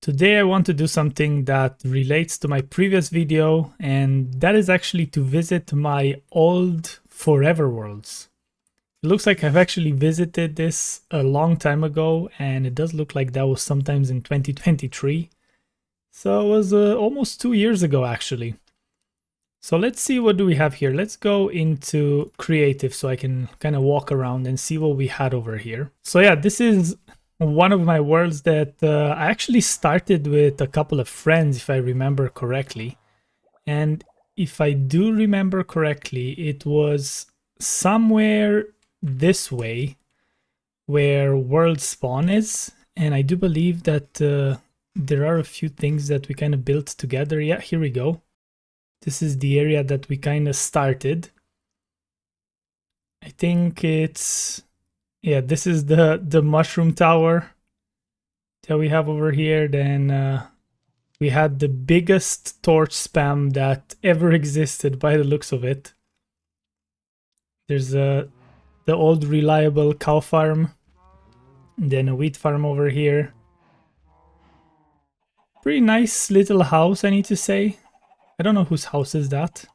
Today I want to do something that relates to my previous video, and that is actually to visit my old forever worlds. It looks like I've actually visited this a long time ago, and it does look like that was sometimes in 2023. So it was almost 2 years ago actually. So let's see, what do we have here. Let's go into creative so I can kind of walk around and see what we had over here. So yeah, this is one of my worlds that I actually started with a couple of friends, if I remember correctly. And if I do remember correctly, it was somewhere this way where world spawn is. And I do believe that there are a few things that we kind of built together. Yeah, here we go. This is the area that we kind of started. I think it's... yeah, this is the mushroom tower that we have over here. Then we had the biggest torch spam that ever existed by the looks of it. There's the old reliable cow farm. And then a wheat farm over here. Pretty nice little house, I need to say. I don't know whose house is that.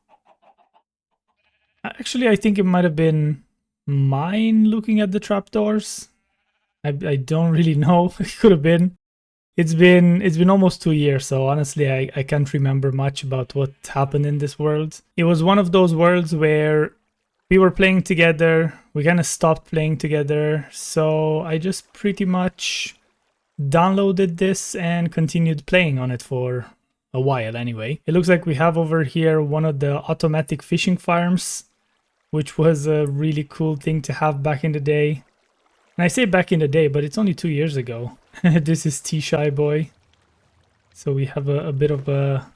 Actually, I think it might have been mine, looking at the trapdoors. I don't really know. It could have been. It's been almost 2 years, so honestly I can't remember much about what happened in this world. It was one of those worlds where we were playing together, we kind of stopped playing together, so I just pretty much downloaded this and continued playing on it for a while anyway. It looks like we have over here one of the automatic fishing farms, which was a really cool thing to have back in the day. And I say back in the day, but it's only 2 years ago. This is T-Shy Boy. So we have a bit of a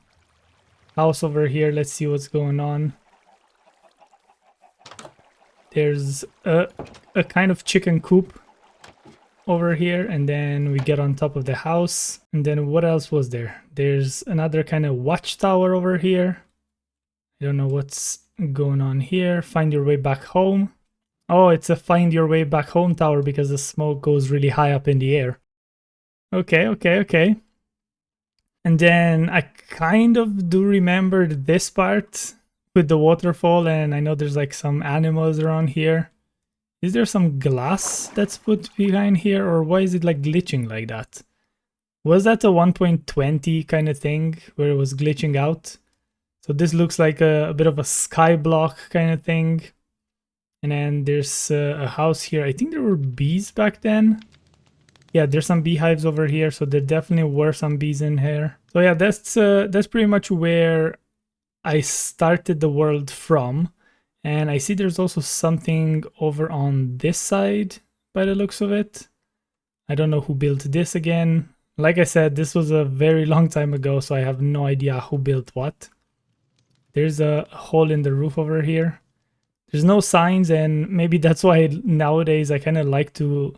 house over here. Let's see what's going on. There's a kind of chicken coop over here, and then we get on top of the house. And then what else was there? There's another kind of watchtower over here. I don't know what's going on here. Find your way back home. Oh, it's a find your way back home tower because the smoke goes really high up in the air. Okay. And then I kind of do remember this part with the waterfall, and I know there's like some animals around here. Is there some glass that's put behind here, or why is it like glitching like that? Was that a 1.20 kind of thing where it was glitching out? So this looks like a bit of a sky block kind of thing. And then there's a house here. I think there were bees back then. Yeah, there's some beehives over here, so there definitely were some bees in here. So yeah, that's pretty much where I started the world from. And I see there's also something over on this side by the looks of it. I don't know who built this again. Like I said, this was a very long time ago, so I have no idea who built what. There's a hole in the roof over here. There's no signs, and maybe that's why nowadays I kind of like to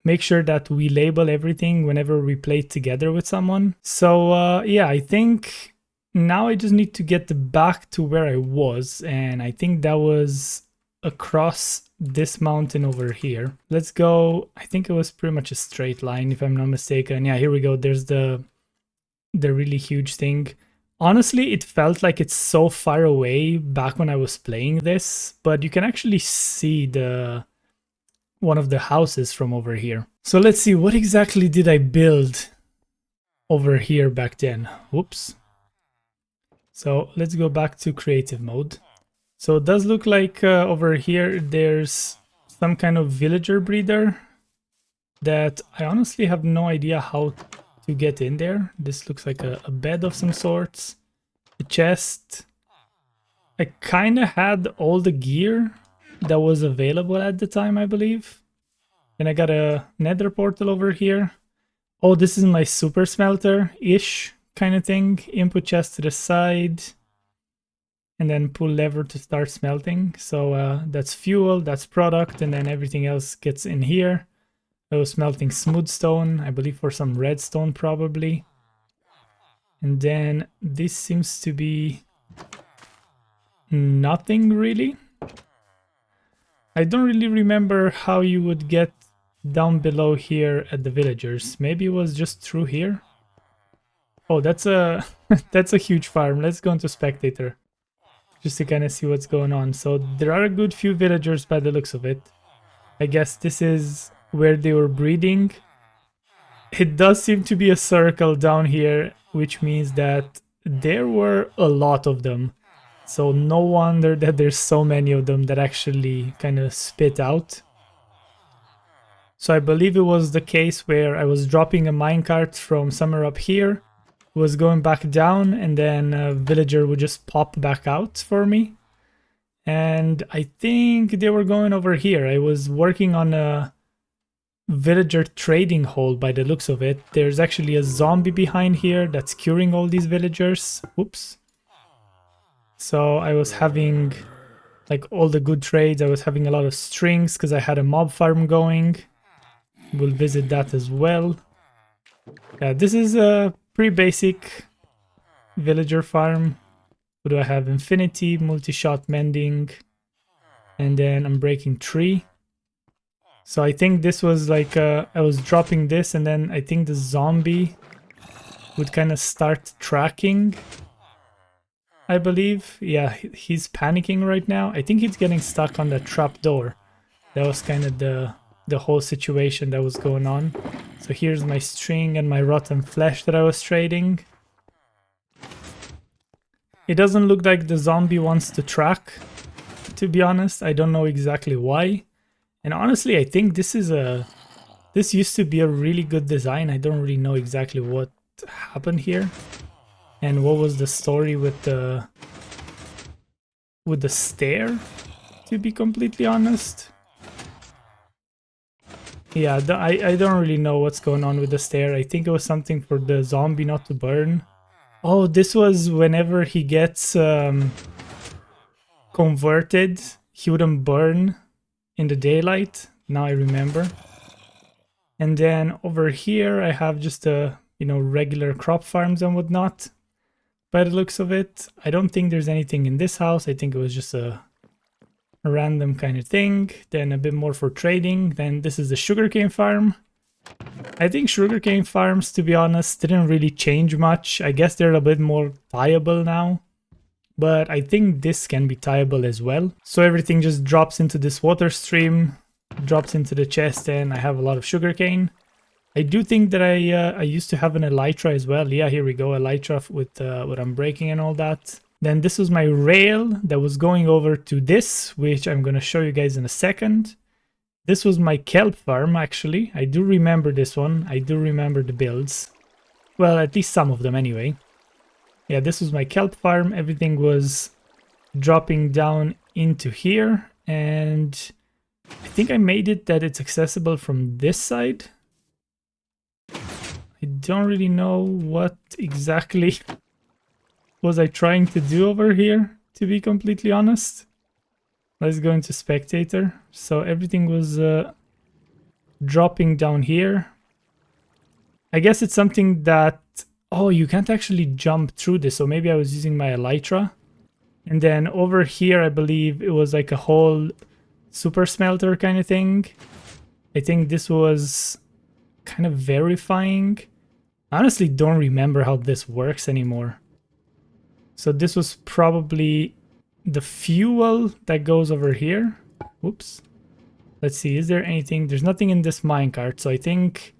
make sure that we label everything whenever we play together with someone. So yeah, I think now I just need to get back to where I was, and I think that was across this mountain over here. Let's go. I think it was pretty much a straight line if I'm not mistaken. Yeah, here we go. There's the really huge thing. Honestly, it felt like it's so far away back when I was playing this, but you can actually see one of the houses from over here. So let's see, what exactly did I build over here back then? Whoops. So let's go back to creative mode. So it does look like over here there's some kind of villager breeder that I honestly have no idea how to get in there. This looks like a bed of some sorts. A chest. I kind of had all the gear that was available at the time, I believe. And I got a nether portal over here. Oh, this is my super smelter-ish kind of thing. Input chest to the side. And then pull lever to start smelting. So that's fuel, that's product, and then everything else gets in here. I was smelting smooth stone, I believe for some redstone probably. And then this seems to be nothing really. I don't really remember how you would get down below here at the villagers. Maybe it was just through here. Oh, that's a that's a huge farm. Let's go into spectator just to kind of see what's going on. So there are a good few villagers by the looks of it. I guess this is where they were breeding. It does seem to be a circle down here, which means that there were a lot of them. So no wonder that there's so many of them that actually kind of spit out. So I believe it was the case where I was dropping a minecart from somewhere up here, was going back down, and then a villager would just pop back out for me. And I think they were going over here. I was working on a villager trading hall by the looks of it. There's actually a zombie behind here that's curing all these villagers. Oops. So I was having like all the good trades. I was having a lot of strings because I had a mob farm going. We'll visit that as well. Yeah, this is a pretty basic villager farm. What do I have? Infinity, multi-shot mending, and then I'm breaking tree. So I think this was like, I was dropping this and then I think the zombie would kind of start tracking, I believe. Yeah, he's panicking right now. I think he's getting stuck on the trap door. That was kind of the whole situation that was going on. So here's my string and my rotten flesh that I was trading. It doesn't look like the zombie wants to track, to be honest. I don't know exactly why. And honestly, I think this used to be a really good design. I don't really know exactly what happened here and what was the story with the stair, to be completely honest. Yeah, I don't really know what's going on with the stair. I think it was something for the zombie not to burn. Oh, this was whenever he gets converted, he wouldn't burn in the daylight. Now I remember. And then over here I have just a, regular crop farms and whatnot. By the looks of it, I don't think there's anything in this house. I think it was just a random kind of thing. Then a bit more for trading. Then this is the sugarcane farm. I think sugarcane farms, to be honest, didn't really change much. I guess they're a bit more tieable now. But I think this can be tieable as well. So everything just drops into this water stream, drops into the chest, and I have a lot of sugarcane. I do think that I used to have an elytra as well. Yeah, here we go, elytra with what I'm breaking and all that. Then this was my rail that was going over to this, which I'm going to show you guys in a second. This was my kelp farm, actually. I do remember this one. I do remember the builds. Well, at least some of them anyway. Yeah, this was my kelp farm. Everything was dropping down into here. And I think I made it that it's accessible from this side. I don't really know what exactly was I trying to do over here, to be completely honest. Let's go into spectator. So everything was dropping down here. I guess it's something that... Oh, you can't actually jump through this, so maybe I was using my elytra. And then over here, I believe it was like a whole super smelter kind of thing. I think this was kind of verifying. I honestly don't remember how this works anymore. So this was probably the fuel that goes over here. Whoops. Let's see, is there anything? There's nothing in this minecart, so I think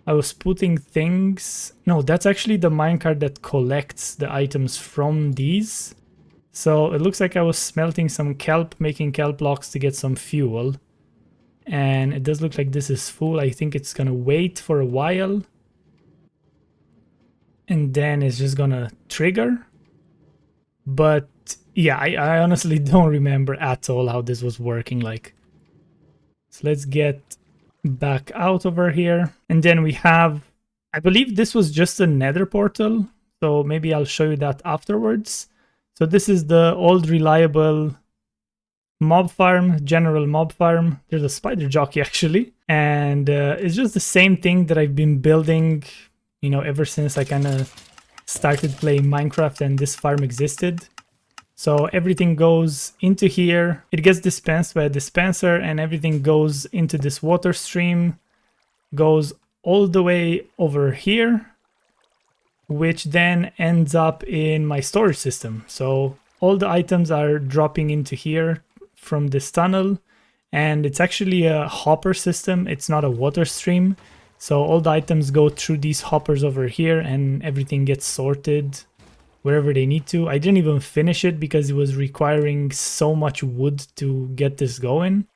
I was putting things... No, that's actually the minecart that collects the items from these. So it looks like I was smelting some kelp, making kelp blocks to get some fuel. And it does look like this is full. I think it's gonna wait for a while. And then it's just gonna trigger. But yeah, I honestly don't remember at all how this was working like. So let's get back out over here. And then we have, I believe this was just a nether portal. So maybe I'll show you that afterwards. So this is the old reliable mob farm, general mob farm. There's a spider jockey actually. And it's just the same thing that I've been building, ever since I kind of started playing Minecraft and this farm existed. So everything goes into here, it gets dispensed by a dispenser, and everything goes into this water stream, goes all the way over here, which then ends up in my storage system. So all the items are dropping into here from this tunnel, and it's actually a hopper system. It's not a water stream. So all the items go through these hoppers over here and everything gets sorted wherever they need to. I didn't even finish it because it was requiring so much wood to get this going.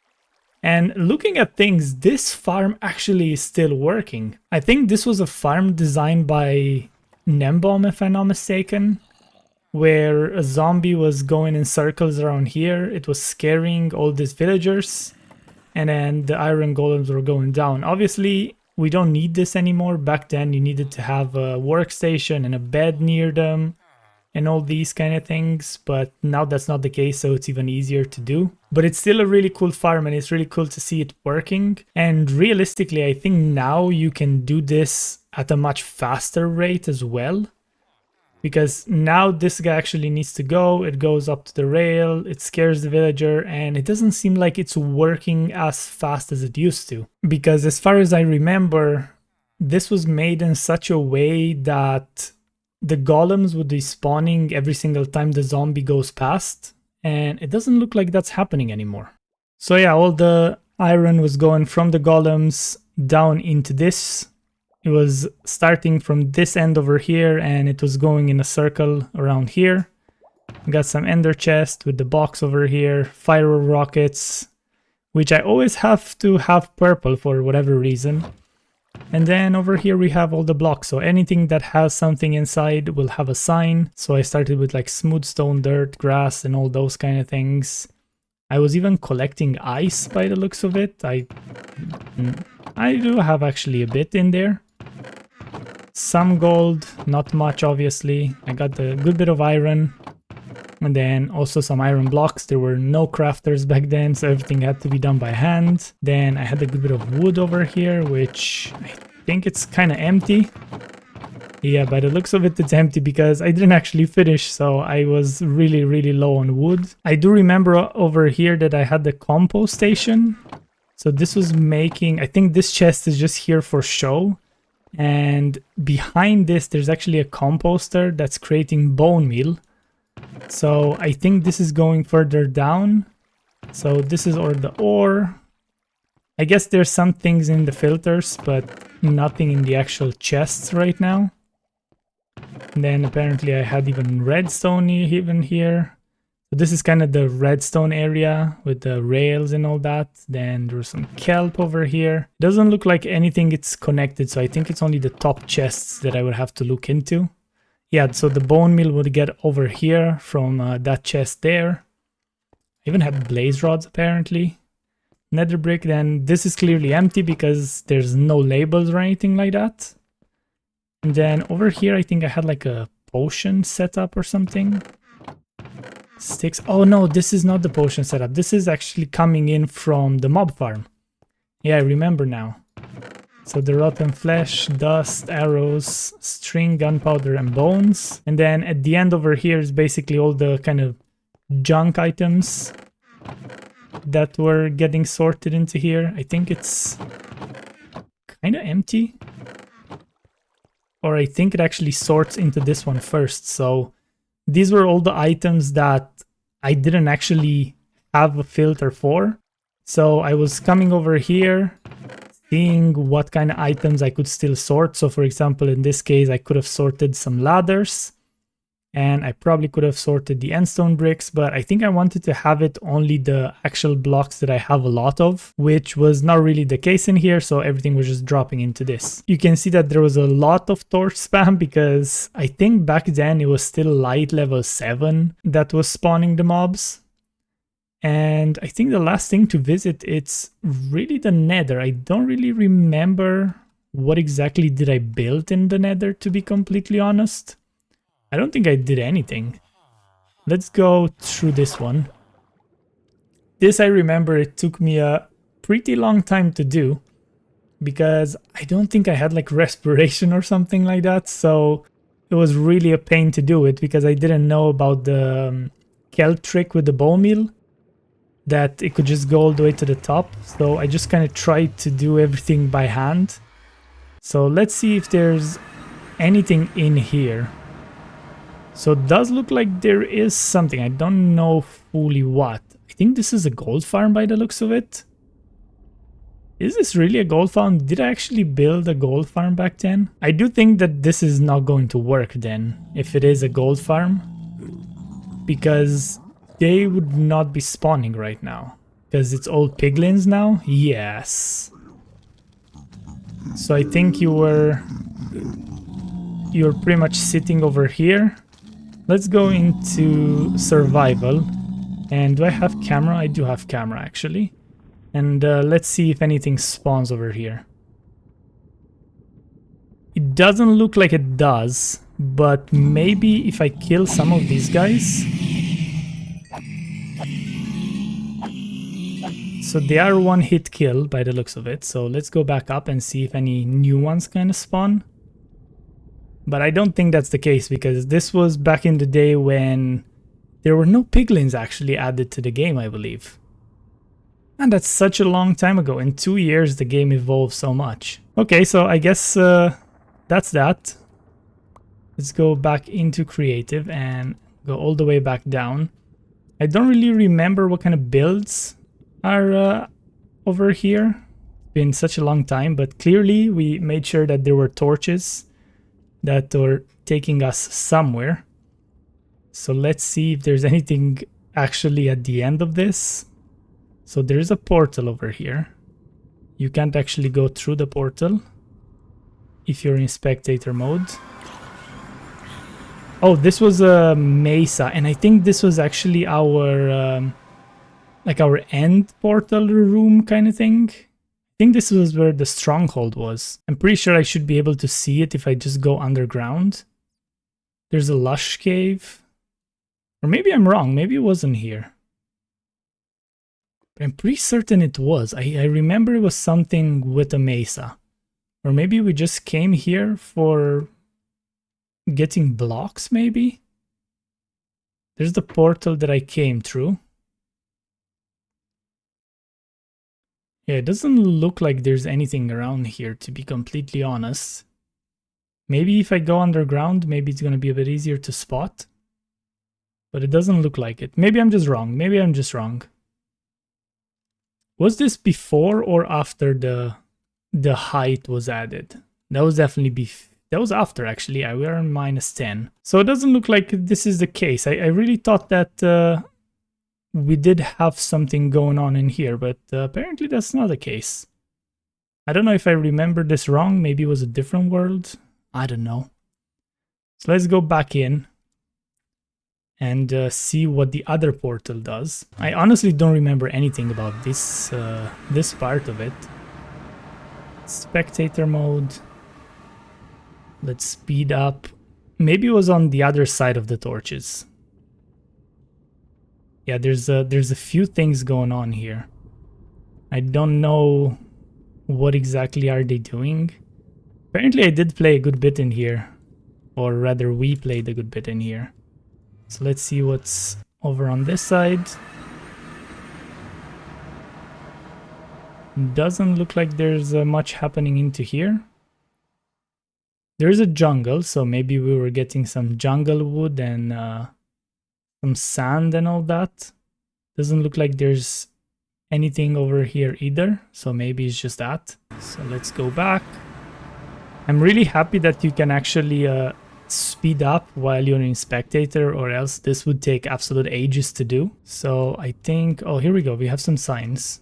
And looking at things, this farm actually is still working. I think this was a farm designed by Nembom, if I'm not mistaken, where a zombie was going in circles around here. It was scaring all these villagers, and then the iron golems were going down. Obviously, we don't need this anymore. Back then, you needed to have a workstation and a bed near them and all these kind of things, but now that's not the case, so it's even easier to do. But it's still a really cool farm, and it's really cool to see it working. And realistically, I think now you can do this at a much faster rate as well, because now this guy actually needs to go. It goes up to the rail, it scares the villager, and it doesn't seem like it's working as fast as it used to. Because as far as I remember, this was made in such a way that the golems would be spawning every single time the zombie goes past, and it doesn't look like that's happening anymore. So yeah, all the iron was going from the golems down into this. It was starting from this end over here, and it was going in a circle around here. We got some ender chest with the box over here, fire rockets, which I always have to have purple for whatever reason. And then over here we have all the blocks, so anything that has something inside will have a sign. So I started with like smooth stone, dirt, grass, and all those kind of things. I was even collecting ice by the looks of it. I do have actually a bit in there. Some gold, not much obviously. I got a good bit of iron. And then also some iron blocks. There were no crafters back then, so everything had to be done by hand. Then I had a good bit of wood over here, which I think it's kind of empty. Yeah, by the looks of it, it's empty because I didn't actually finish, so I was really, really low on wood. I do remember over here that I had the compost station. So this was making, I think this chest is just here for show. And behind this, there's actually a composter that's creating bone meal. So I think this is going further down. So this is all the ore. I guess there's some things in the filters, but nothing in the actual chests right now. And then apparently I had even redstone even here. So this is kind of the redstone area with the rails and all that. Then there's some kelp over here. Doesn't look like anything it's connected, so I think it's only the top chests that I would have to look into. Yeah, so the bone meal would get over here from that chest there. I even had blaze rods apparently. Nether brick, then this is clearly empty because there's no labels or anything like that. And then over here I think I had like a potion setup or something. Sticks. Oh no, this is not the potion setup. This is actually coming in from the mob farm. Yeah, I remember now. So the rotten flesh, dust, arrows, string, gunpowder, and bones. And then at the end over here is basically all the kind of junk items that were getting sorted into here. I think it's kind of empty. Or I think it actually sorts into this one first. So these were all the items that I didn't actually have a filter for. So I was coming over here, seeing what kind of items I could still sort. So for example, in this case, I could have sorted some ladders, and I probably could have sorted the endstone bricks, but I think I wanted to have it only the actual blocks that I have a lot of, which was not really the case in here. So everything was just dropping into this. You can see that there was a lot of torch spam because I think back then it was still light level 7 that was spawning the mobs. And I think the last thing to visit, it's really the nether. I don't really remember what exactly did I build in the nether, to be completely honest. I don't think I did anything. Let's go through this one. This I remember it took me a pretty long time to do because I don't think I had like respiration or something like that. So it was really a pain to do it because I didn't know about the kelp trick with the bone meal, that it could just go all the way to the top. So I just kind of tried to do everything by hand. So let's see if there's anything in here. So it does look like there is something. I don't know fully what. I think this is a gold farm by the looks of it. Is this really a gold farm? Did I actually build a gold farm back then? I do think that this is not going to work then, if it is a gold farm. Because they would not be spawning right now. Because it's all piglins now? Yes. So I think you're pretty much sitting over here. Let's go into survival. And do I have camera? I do have camera actually. And let's see if anything spawns over here. It doesn't look like it does, but maybe if I kill some of these guys. So they are one hit kill by the looks of it. So let's go back up and see if any new ones kind of spawn. But I don't think that's the case because this was back in the day when there were no piglins actually added to the game, I believe. And that's such a long time ago. In 2 years, the game evolved so much. Okay, so I guess that's that. Let's go back into creative and go all the way back down. I don't really remember what kind of builds are over here. It's been such a long time, but clearly we made sure that there were torches that were taking us somewhere. So let's see if there's anything actually at the end of this. So there's a portal over here. You can't actually go through the portal if you're in spectator mode. Oh, this was a mesa, and I think this was actually our like our end portal room kind of thing. I think this was where the stronghold was. I'm pretty sure I should be able to see it if I just go underground. There's a lush cave. Or maybe I'm wrong, maybe it wasn't here. But I'm pretty certain it was. I remember it was something with a mesa. Or maybe we just came here for getting blocks, maybe? There's the portal that I came through. Yeah, it doesn't look like there's anything around here, to be completely honest. Maybe if I go underground, maybe it's going to be a bit easier to spot. But it doesn't look like it. Maybe I'm just wrong. Maybe I'm just wrong. Was this before or after the height was added? That was definitely that was after, actually. We are on -10. So it doesn't look like this is the case. I really thought that we did have something going on in here, but apparently that's not the case. I don't know if I remember this wrong. Maybe it was a different world. I don't know. So let's go back in and see what the other portal does. I honestly don't remember anything about this this part of it. Spectator mode. Let's speed up. Maybe it was on the other side of the torches. Yeah, there's a few things going on here. I don't know what exactly are they doing. Apparently I did play a good bit in here. Or rather, we played a good bit in here. So let's see what's over on this side. Doesn't look like there's much happening into here. There's a jungle, so maybe we were getting some jungle wood and some sand and all that. Doesn't look like there's anything over here either, so maybe it's just that. So let's go back. I'm really happy that you can actually speed up while you're in spectator, or else this would take absolute ages to do. So I think, oh, here we go, we have some signs.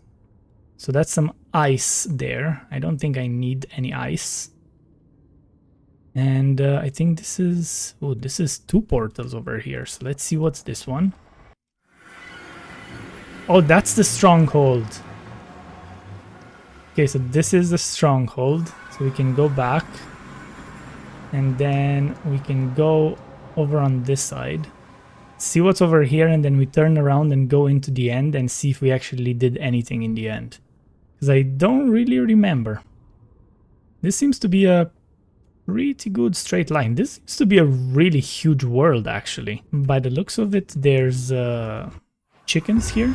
So that's some ice there. I don't think I need any ice. And I think this is, oh, this is 2 portals over here. So let's see what's this one. Oh, that's the stronghold. Okay, so this is the stronghold. So we can go back. And then we can go over on this side. See what's over here, and then we turn around and go into the end and see if we actually did anything in the end. Because I don't really remember. This seems to be a pretty good straight line. This seems to be a really huge world, actually. By the looks of it, there's chickens here.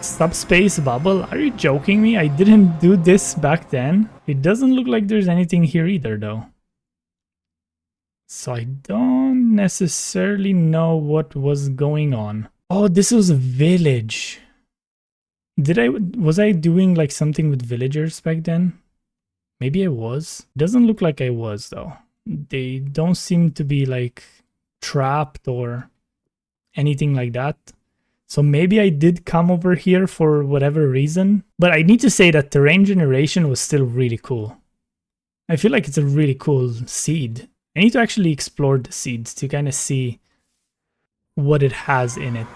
Subspace bubble. Are you joking me? I didn't do this back then. It doesn't look like there's anything here either, though. So I don't necessarily know what was going on. Oh, this was a village. Was I doing like something with villagers back then? Maybe I was. Doesn't look like I was though. They don't seem to be like trapped or anything like that. So maybe I did come over here for whatever reason. But I need to say that terrain generation was still really cool. I feel like it's a really cool seed. I need to actually explore the seeds to kind of see what it has in it.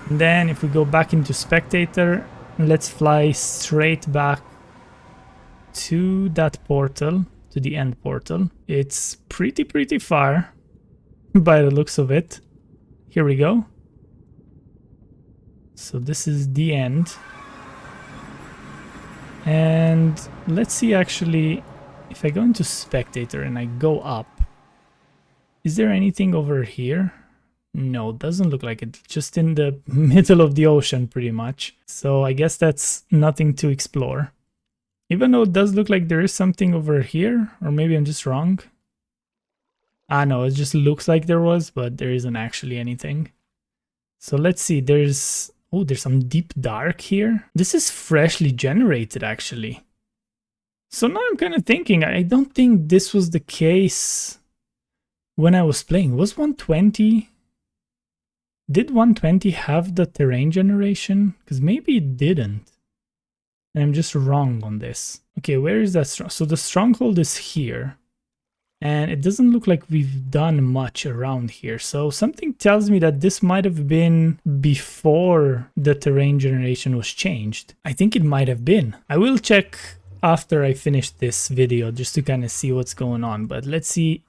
And then if we go back into spectator, let's fly straight back to that portal, to the end portal. It's pretty far by the looks of it. Here we go. So this is the end. And let's see actually, if I go into spectator and I go up, is there anything over here? No, doesn't look like it. Just in the middle of the ocean pretty much. So I guess that's nothing to explore. Even though it does look like there is something over here, or maybe I'm just wrong. Ah no, it just looks like there was, but there isn't actually anything. So let's see, there's some deep dark here. This is freshly generated actually. So now I'm kind of thinking, I don't think this was the case when I was playing. Was 120? Did 120 have the terrain generation? Because maybe it didn't. And I'm just wrong on this. Okay, where is that strong? So the stronghold is here. And it doesn't look like we've done much around here. So something tells me that this might have been before the terrain generation was changed. I think it might have been. I will check after I finish this video just to kind of see what's going on. But let's see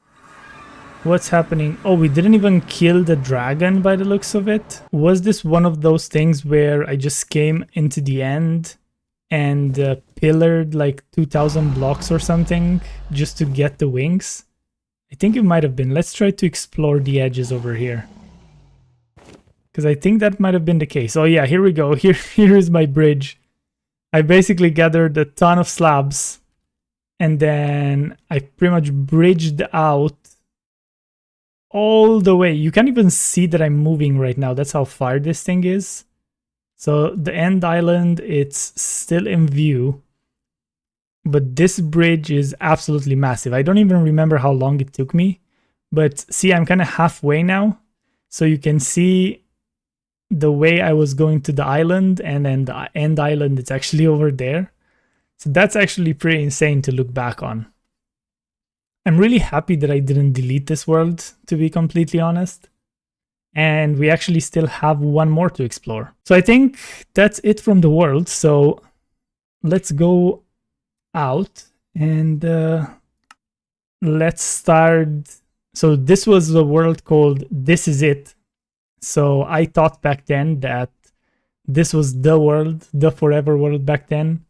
what's happening. Oh, we didn't even kill the dragon by the looks of it. Was this one of those things where I just came into the end and pillared like 2000 blocks or something just to get the wings? I think it might have been. Let's try to explore the edges over here, because I think that might have been the case. Oh yeah, here we go. Here is my bridge. I basically gathered a ton of slabs and then I pretty much bridged out all the way. You can't even see that I'm moving right now. That's how far this thing is. So the end island, it's still in view, but this bridge is absolutely massive. I don't even remember how long it took me, but see, I'm kind of halfway now. So you can see the way I was going to the island, and then the end island, it's actually over there. So that's actually pretty insane to look back on. I'm really happy that I didn't delete this world, to be completely honest. And we actually still have one more to explore. So I think that's it from the world. So let's go out and let's start. So this was the world called This Is It. So I thought back then that this was the world, the forever world back then.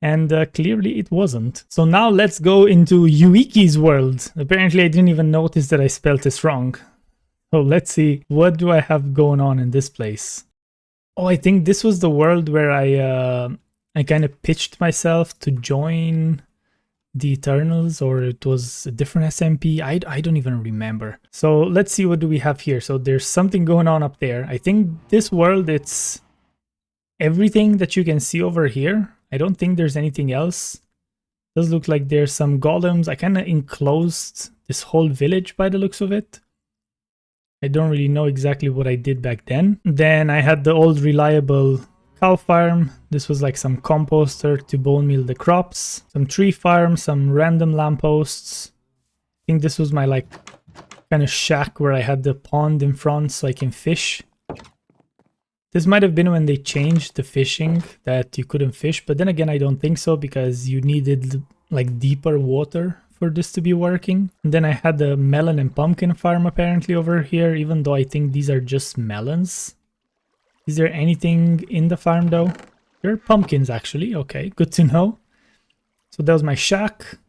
And clearly it wasn't. So now let's go into Yuiki's world. Apparently I didn't even notice that I spelled this wrong. So let's see, what do I have going on in this place? Oh, I think this was the world where I kind of pitched myself to join the Eternals, or it was a different SMP. I don't even remember. So let's see, what do we have here? So there's something going on up there. I think this world, it's everything that you can see over here. I don't think there's anything else. Does look like there's some golems. I kind of enclosed this whole village by the looks of it. I don't really know exactly what I did back then. Then I had the old reliable cow farm. This was like some composter to bone meal the crops. Some tree farm, some random lampposts. I think this was my like kind of shack where I had the pond in front so I can fish. This might have been when they changed the fishing that you couldn't fish, but then again I don't think so, because you needed like deeper water for this to be working. And then I had the melon and pumpkin farm apparently over here, even though I think these are just melons. Is there anything in the farm though? There are pumpkins actually. Okay, good to know. So that was my shack.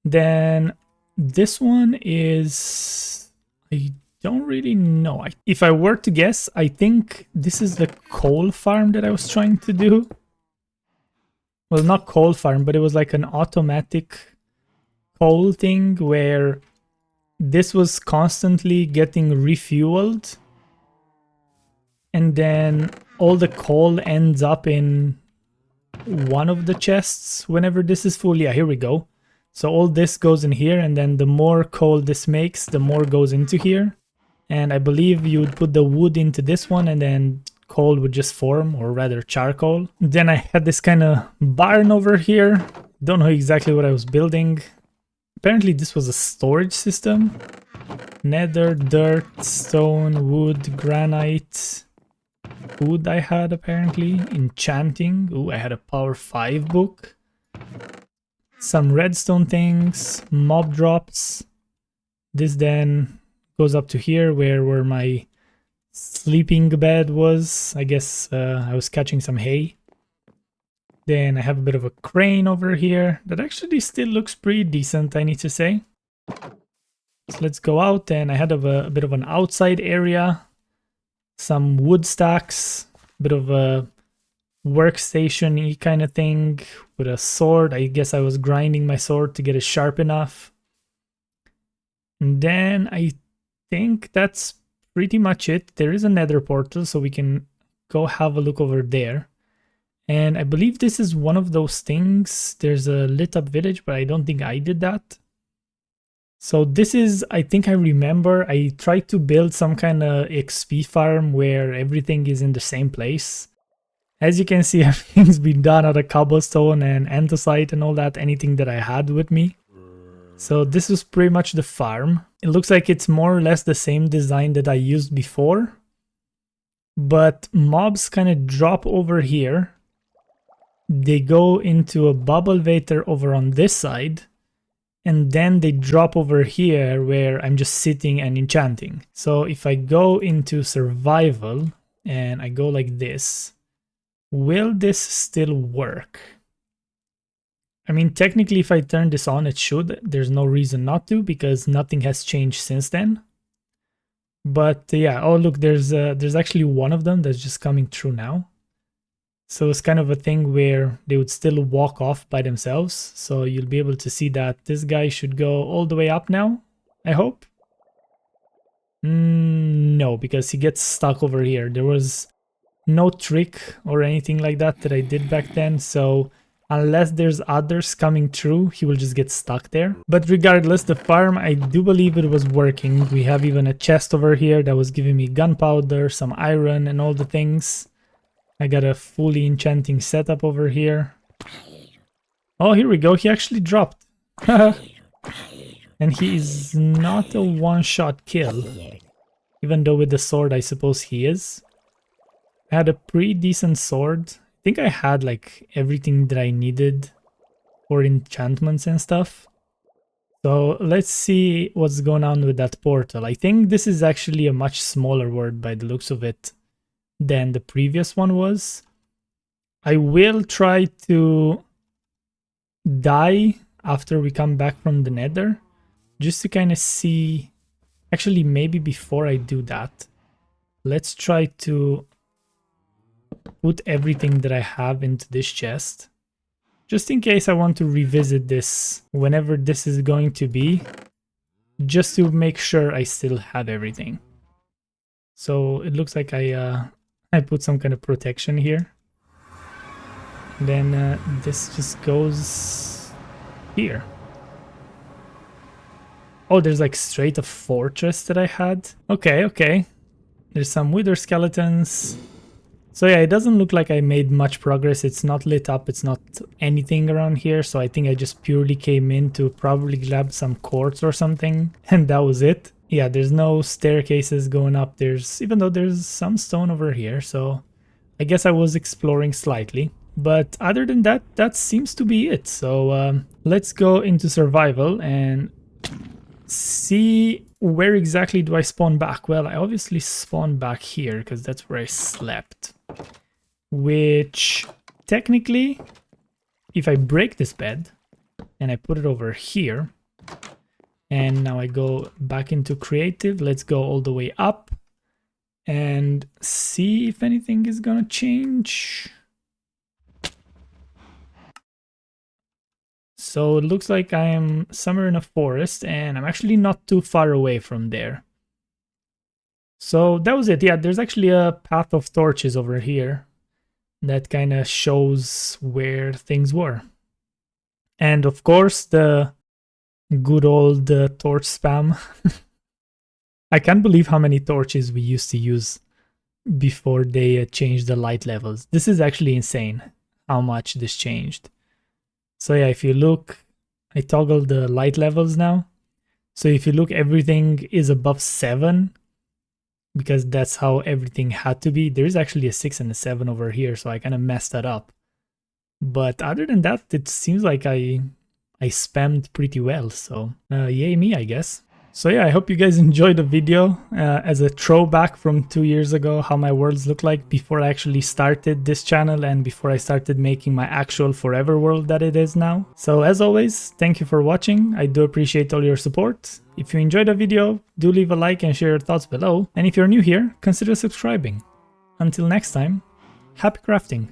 Then this one is, I don't really know. If I were to guess, I think this is the coal farm that I was trying to do. Well, not coal farm, but it was like an automatic coal thing where this was constantly getting refueled, and then all the coal ends up in one of the chests whenever this is full. Yeah, here we go. So all this goes in here, and then the more coal this makes, the more goes into here. And I believe you would put the wood into this one, and then coal would just form, or rather charcoal. Then I had this kind of barn over here. Don't know exactly what I was building. Apparently this was a storage system. Nether, dirt, stone, wood, granite. Food I had apparently. Enchanting. Ooh, I had a power 5 book. Some redstone things. Mob drops. This then goes up to here where my sleeping bed was. I guess I was catching some hay. Then I have a bit of a crane over here that actually still looks pretty decent, I need to say. So let's go out, and I had a bit of an outside area. Some wood stacks, bit of a workstation-y kind of thing with a sword. I guess I was grinding my sword to get it sharp enough. And then I think that's pretty much it. There is a nether portal, so we can go have a look over there. And I believe this is one of those things. There's a lit up village, but I don't think I did that. So this is, I think I remember, I tried to build some kind of XP farm where everything is in the same place. As you can see, everything's been done out of cobblestone and andesite and all that, anything that I had with me. So this was pretty much the farm. It looks like it's more or less the same design that I used before. But mobs kind of drop over here. They go into a bubble vator over on this side, and then they drop over here where I'm just sitting and enchanting. So if I go into survival and I go like this, will this still work? I mean, technically if I turn this on, it should. There's no reason not to, because nothing has changed since then. But yeah, oh look, there's actually one of them that's just coming through now. So it's kind of a thing where they would still walk off by themselves. So you'll be able to see that this guy should go all the way up now, I hope. No, because he gets stuck over here. There was no trick or anything like that I did back then. So unless there's others coming through, he will just get stuck there. But regardless, the farm, I do believe it was working. We have even a chest over here that was giving me gunpowder, some iron and all the things. I got a fully enchanting setup over here. Oh, here we go. He actually dropped. And he is not a one-shot kill. Even though with the sword, I suppose he is. I had a pretty decent sword. I think I had like everything that I needed for enchantments and stuff. So let's see what's going on with that portal. I think this is actually a much smaller world by the looks of it than the previous one was. I will try to die after we come back from the nether, just to kind of see. Actually, maybe before I do that, let's try to put everything that I have into this chest, just in case I want to revisit this whenever this is going to be, just to make sure I still have everything. So it looks like I put some kind of protection here. Then this just goes here. Oh, there's like straight a fortress that I had. Okay, okay. There's some wither skeletons. So yeah, it doesn't look like I made much progress. It's not lit up. It's not anything around here. So I think I just purely came in to probably grab some quartz or something. And that was it. Yeah, there's no staircases going up. Even though there's some stone over here. So I guess I was exploring slightly. But other than that, that seems to be it. So let's go into survival and see where exactly do I spawn back. Well, I obviously spawned back here because that's where I slept. Which technically, if I break this bed and I put it over here, and now I go back into creative, let's go all the way up and see if anything is gonna change. So it looks like I am somewhere in a forest, and I'm actually not too far away from there. So that was it. Yeah, there's actually a path of torches over here that kind of shows where things were. And of course, the good old torch spam. I can't believe how many torches we used to use before they changed the light levels. This is actually insane how much this changed. So yeah, if you look, I toggle the light levels now. So if you look, everything is above 7 because that's how everything had to be. There is actually a 6 and a 7 over here, so I kind of messed that up. But other than that, it seems like I spammed pretty well, so yay me, I guess. So yeah, I hope you guys enjoyed the video as a throwback from 2 years ago, how my worlds look like before I actually started this channel and before I started making my actual forever world that it is now. So as always, thank you for watching. I do appreciate all your support. If you enjoyed the video, do leave a like and share your thoughts below. And if you're new here, consider subscribing. Until next time, happy crafting!